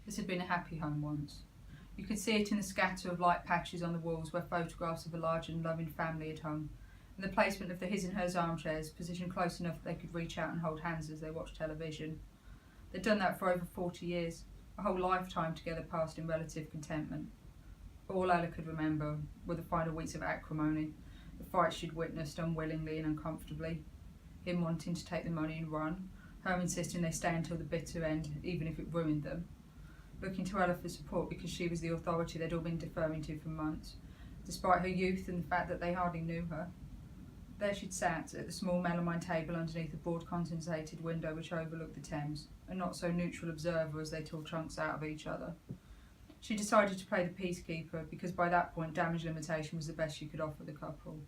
This had been a happy home once. You could see it in the scatter of light patches on the walls where photographs of a large and loving family had hung, and the placement of the his and hers armchairs, positioned close enough that they could reach out and hold hands as they watched television. They'd done that for over 40 years, a whole lifetime together passed in relative contentment. But all Ella could remember were the final weeks of acrimony, the fights she'd witnessed unwillingly and uncomfortably, him wanting to take the money and run, her insisting they stay until the bitter end, even if it ruined them, looking to Ella for support because she was the authority they'd all been deferring to for months, despite her youth and the fact that they hardly knew her. There she'd sat at the small melamine table underneath the broad condensated window which overlooked the Thames, a not so neutral observer as they tore chunks out of each other. She decided to play the peacekeeper because by that point damage limitation was the best she could offer the couple.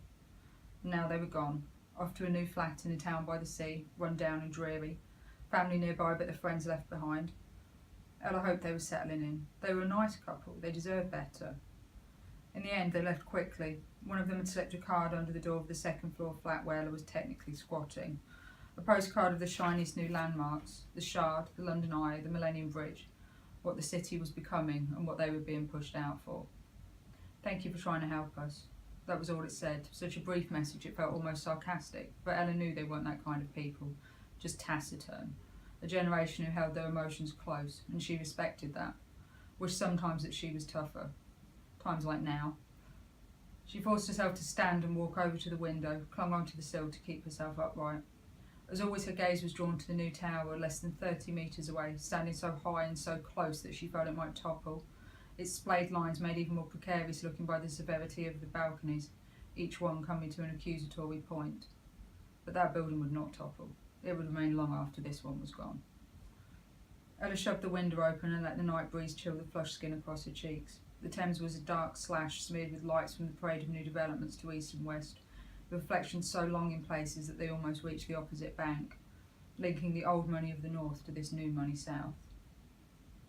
Now they were gone, off to a new flat in a town by the sea, run down and dreary, family nearby but their friends left behind. Ella hoped they were settling in. They were a nice couple, they deserved better. In the end they left quickly. One of them had slipped a card under the door of the second floor flat where Ella was technically squatting. A postcard of the shiniest new landmarks, the Shard, the London Eye, the Millennium Bridge, what the city was becoming and what they were being pushed out for. Thank you for trying to help us. That was all it said. Such a brief message it felt almost sarcastic, but Ella knew they weren't that kind of people, just taciturn. A generation who held their emotions close, and she respected that. Wished sometimes that she was tougher. Times like now. She forced herself to stand and walk over to the window, clung onto the sill to keep herself upright. As always, her gaze was drawn to the new tower, less than 30 metres away, standing so high and so close that she felt it might topple. Its splayed lines made even more precarious looking by the severity of the balconies, each one coming to an accusatory point. But that building would not topple. It would remain long after this one was gone. Ella shoved the window open and let the night breeze chill the flushed skin across her cheeks. The Thames was a dark slash smeared with lights from the parade of new developments to east and west, the reflections so long in places that they almost reached the opposite bank, linking the old money of the north to this new money south.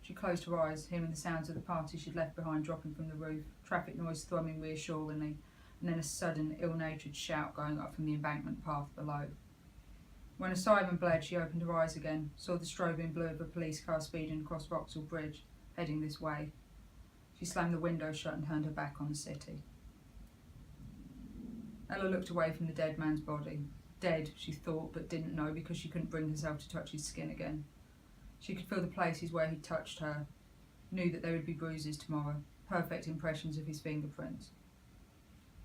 She closed her eyes, hearing the sounds of the party she'd left behind dropping from the roof, traffic noise thrumming reassuringly, and then a sudden, ill-natured shout going up from the embankment path below. When a siren bled, she opened her eyes again, saw the strobing blue of a police car speeding across Vauxhall Bridge, heading this way. She slammed the window shut and turned her back on the city. Ella looked away from the dead man's body. Dead, she thought, but didn't know because she couldn't bring herself to touch his skin again. She could feel the places where he'd touched her, knew that there would be bruises tomorrow, perfect impressions of his fingerprints.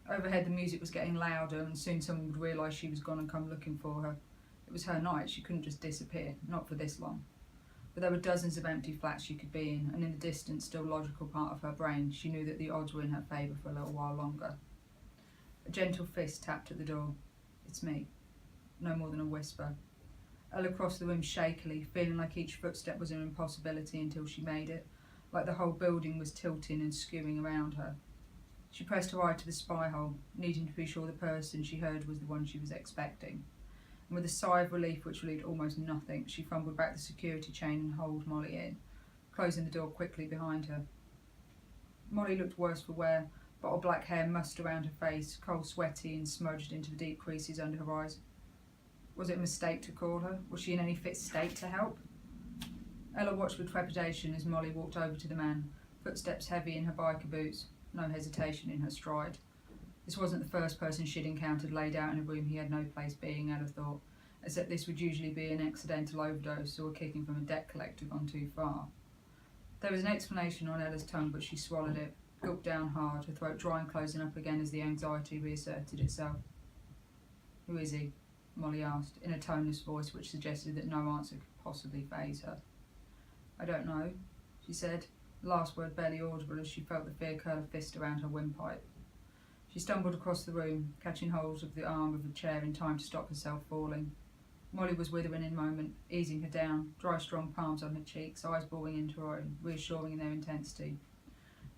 Overhead the music was getting louder and soon someone would realise she was gone and come looking for her. It was her night, she couldn't just disappear, not for this long. But there were dozens of empty flats she could be in, and in the distant, still logical part of her brain, she knew that the odds were in her favour for a little while longer. A gentle fist tapped at the door. It's me. No more than a whisper. Ella crossed the room shakily, feeling like each footstep was an impossibility until she made it, like the whole building was tilting and skewing around her. She pressed her eye to the spy hole, needing to be sure the person she heard was the one she was expecting. And with a sigh of relief which relieved almost nothing, she fumbled back the security chain and hauled Molly in, closing the door quickly behind her. Molly looked worse for wear, bottle black hair mussed around her face, cold sweaty and smudged into the deep creases under her eyes. Was it a mistake to call her? Was she in any fit state to help? Ella watched with trepidation as Molly walked over to the man, footsteps heavy in her biker boots, no hesitation in her stride. This wasn't the first person she'd encountered laid out in a room he had no place being, Ella thought, except this would usually be an accidental overdose or a kicking from a debt collector gone too far. There was an explanation on Ella's tongue, but she swallowed it, gulped down hard, her throat dry and closing up again as the anxiety reasserted itself. Who is he? Molly asked, in a toneless voice which suggested that no answer could possibly faze her. I don't know, she said, the last word barely audible as she felt the fear curl a fist around her windpipe. She stumbled across the room, catching hold of the arm of a chair in time to stop herself falling. Molly was with her in a moment, easing her down, dry strong palms on her cheeks, eyes boring into her own, reassuring in their intensity.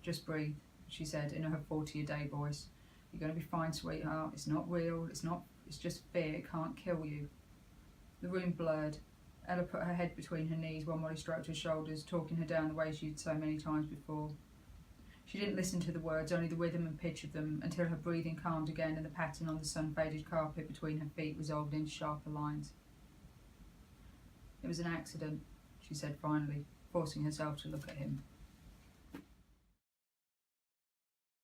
Just breathe, she said in her 40-a-day voice. You're going to be fine, sweetheart. It's not real, it's just fear, it can't kill you. The room blurred. Ella put her head between her knees while Molly stroked her shoulders, talking her down the way she'd so many times before. She didn't listen to the words, only the rhythm and pitch of them, until her breathing calmed again and the pattern on the sun-faded carpet between her feet resolved into sharper lines. It was an accident, she said finally, forcing herself to look at him.